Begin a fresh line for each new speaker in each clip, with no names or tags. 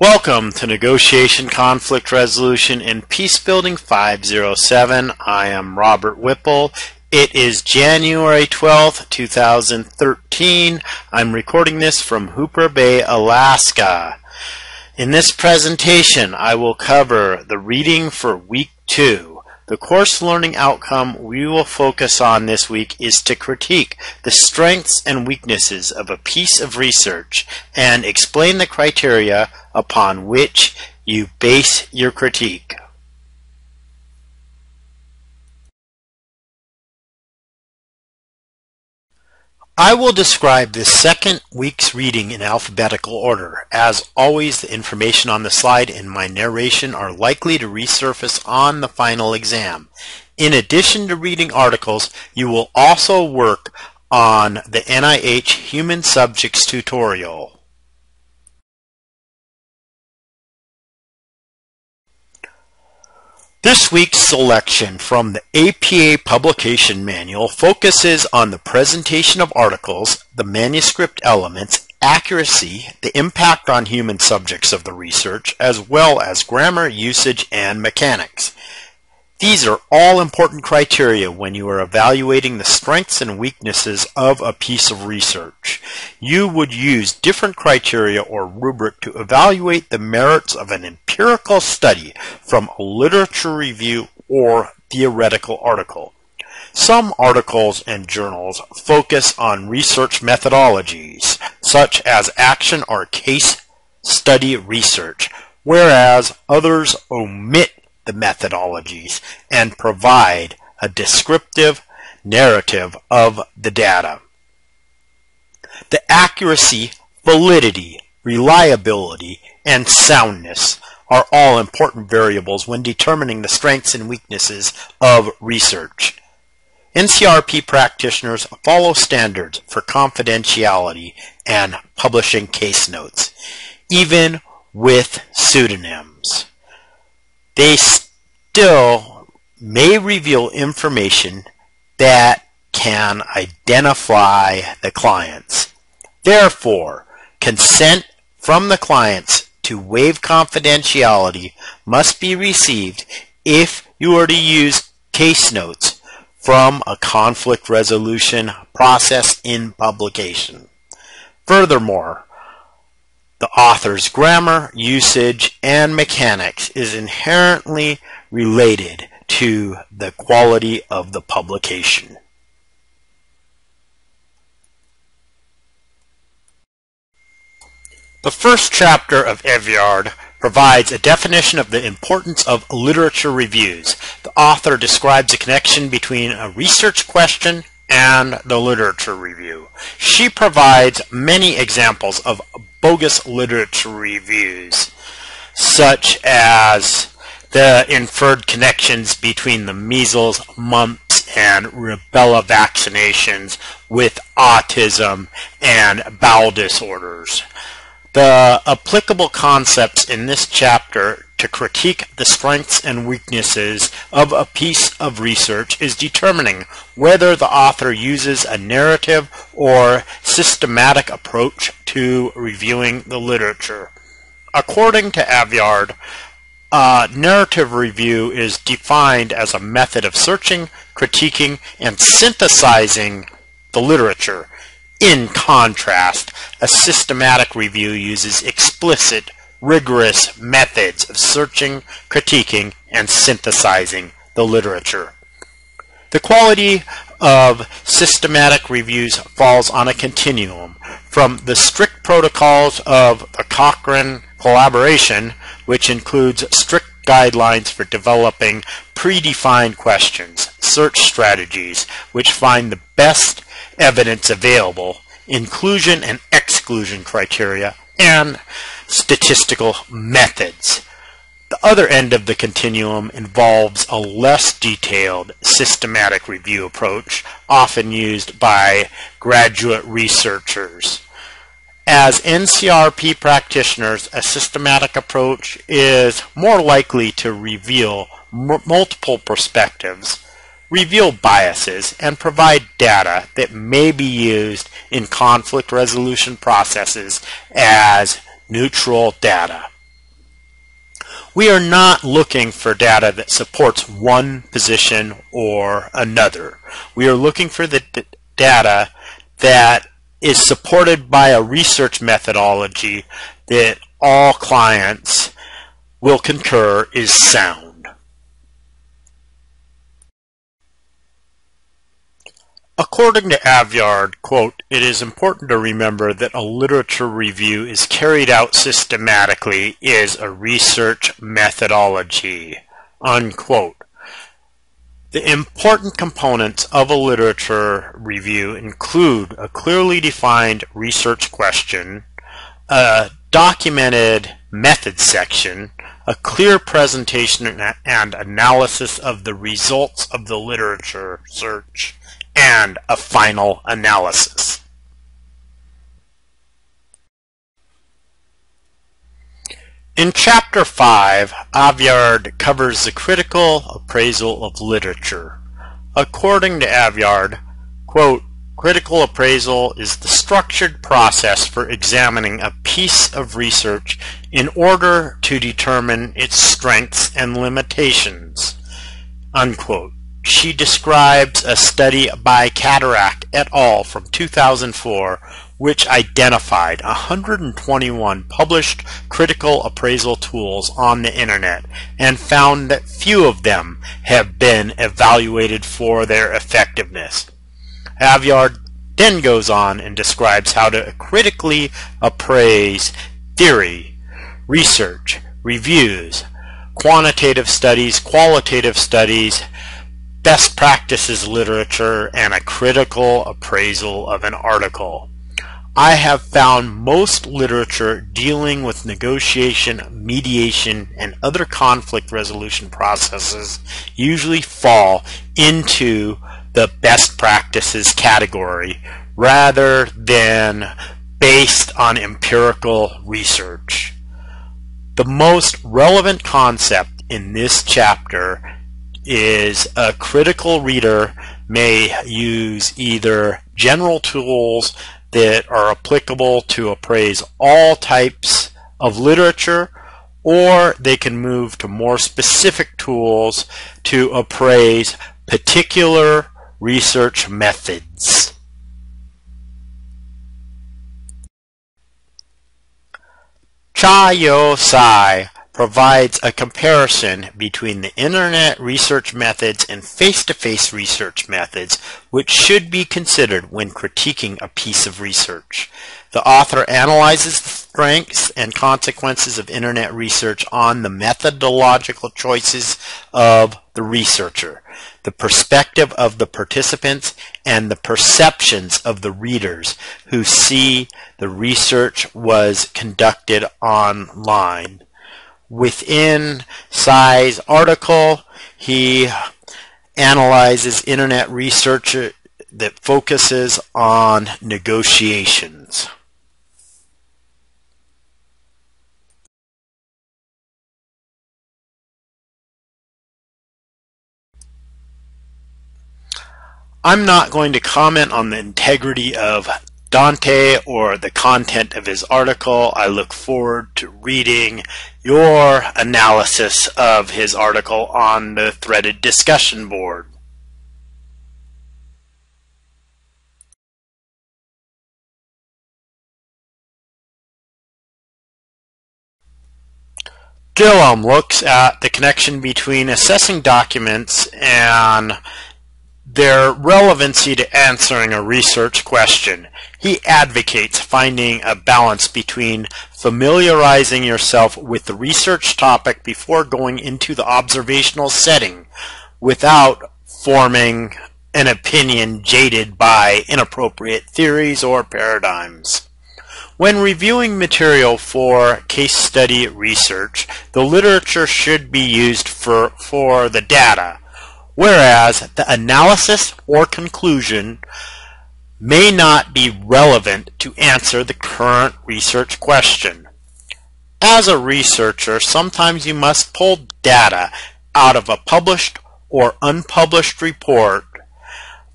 Welcome to Negotiation, Conflict Resolution, and Peacebuilding 507. I am Robert Whipple. It is January 12th, 2013. I'm recording this from Hooper Bay, Alaska. In this presentation, I will cover the reading for Week 2. The course learning outcome we will focus on this week is to critique the strengths and weaknesses of a piece of research and explain the criteria upon which you base your critique. I will describe this second week's reading in alphabetical order. As always, the information on the slide and my narration are likely to resurface on the final exam. In addition to reading articles, you will also work on the NIH Human Subjects tutorial. This week's selection from the APA Publication Manual focuses on the presentation of articles, the manuscript elements, accuracy, the impact on human subjects of the research, as well as grammar, usage, and mechanics. These are all important criteria when you are evaluating the strengths and weaknesses of a piece of research. You would use different criteria or rubric to evaluate the merits of an empirical study from a literature review or theoretical article. Some articles and journals focus on research methodologies, such as action or case study research, whereas others omit the methodologies and provide a descriptive narrative of the data. The accuracy, validity, reliability, and soundness are all important variables when determining the strengths and weaknesses of research. NCRP practitioners follow standards for confidentiality and publishing case notes, even with pseudonyms. They still may reveal information that can identify the clients. Therefore, consent from the clients to waive confidentiality must be received if you are to use case notes from a conflict resolution process in publication. Furthermore, the author's grammar, usage, and mechanics is inherently related to the quality of the publication. The first chapter of Evyard provides a definition of the importance of literature reviews. The author describes a connection between a research question and the literature review. She provides many examples of bogus literature reviews, such as the inferred connections between the measles, mumps, and rubella vaccinations with autism and bowel disorders. The applicable concepts in this chapter to critique the strengths and weaknesses of a piece of research is determining whether the author uses a narrative or systematic approach to reviewing the literature. According to Evyard, narrative review is defined as a method of searching, critiquing, and synthesizing the literature. In contrast, a systematic review uses explicit, rigorous methods of searching, critiquing, and synthesizing the literature. The quality of systematic reviews falls on a continuum from the strict protocols of the Cochrane collaboration, which includes strict guidelines for developing predefined questions, search strategies which find the best evidence available, inclusion and exclusion criteria, and statistical methods. The other end of the continuum involves a less detailed systematic review approach, often used by graduate researchers. As NCRP practitioners, a systematic approach is more likely to reveal multiple perspectives, reveal biases, and provide data that may be used in conflict resolution processes as neutral data. We are not looking for data that supports one position or another. We are looking for the data that is supported by a research methodology that all clients will concur is sound. According to Avyard, quote, "It is important to remember that a literature review is carried out systematically is a research methodology," unquote. The important components of a literature review include a clearly defined research question, a documented method section, a clear presentation and analysis of the results of the literature search, and a final analysis. In Chapter 5, Avyard covers the critical appraisal of literature. According to Avyard, quote, "Critical appraisal is the structured process for examining a piece of research in order to determine its strengths and limitations," unquote. She describes a study by Cataract et al. From 2004, which identified 121 published critical appraisal tools on the internet and found that few of them have been evaluated for their effectiveness. Avyard then goes on and describes how to critically appraise theory, research, reviews, quantitative studies, qualitative studies, best practices literature, and a critical appraisal of an article. I have found most literature dealing with negotiation, mediation, and other conflict resolution processes usually fall into the best practices category rather than based on empirical research. The most relevant concept in this chapter is a critical reader may use either general tools that are applicable to appraise all types of literature, or they can move to more specific tools to appraise particular research methods. Cha-Yo Tsai provides a comparison between the internet research methods and face-to-face research methods, which should be considered when critiquing a piece of research. The author analyzes the strengths and consequences of internet research on the methodological choices of the researcher, the perspective of the participants, and the perceptions of the readers who see the research was conducted online. Within Tsai's article, he analyzes internet research that focuses on negotiations. I'm not going to comment on the integrity of Dante or the content of his article. I look forward to reading your analysis of his article on the threaded discussion board. Gillum looks at the connection between assessing documents and their relevancy to answering a research question. He advocates finding a balance between familiarizing yourself with the research topic before going into the observational setting without forming an opinion jaded by inappropriate theories or paradigms. When reviewing material for case study research, the literature should be used for the data, whereas the analysis or conclusion may not be relevant to answer the current research question. As a researcher, sometimes you must pull data out of a published or unpublished report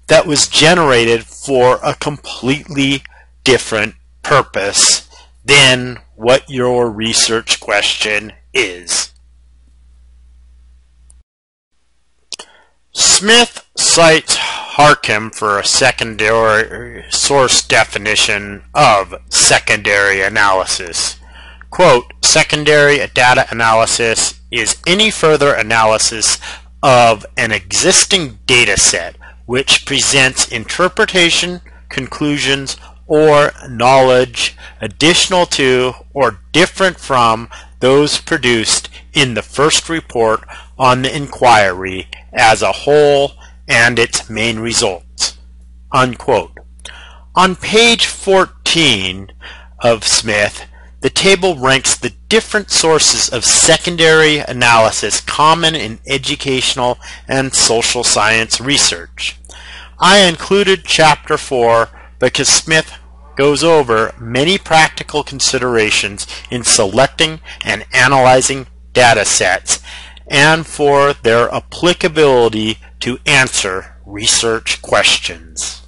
that was generated for a completely different purpose than what your research question is. Smith cites Harkim for a secondary source definition of secondary analysis. Quote, secondary data analysis is any further analysis of an existing data set which presents interpretation, conclusions, or knowledge additional to or different from those produced in the first report on the inquiry as a whole and its main results. Unquote. On page 14 of Smith, the table ranks the different sources of secondary analysis common in educational and social science research. I included Chapter 4 because Smith goes over many practical considerations in selecting and analyzing data sets and for their applicability to answer research questions.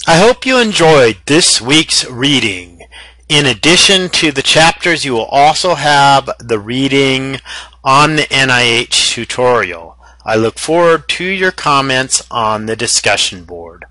I hope you enjoyed this week's reading. In addition to the chapters, you will also have the reading on the NIH tutorial. I look forward to your comments on the discussion board.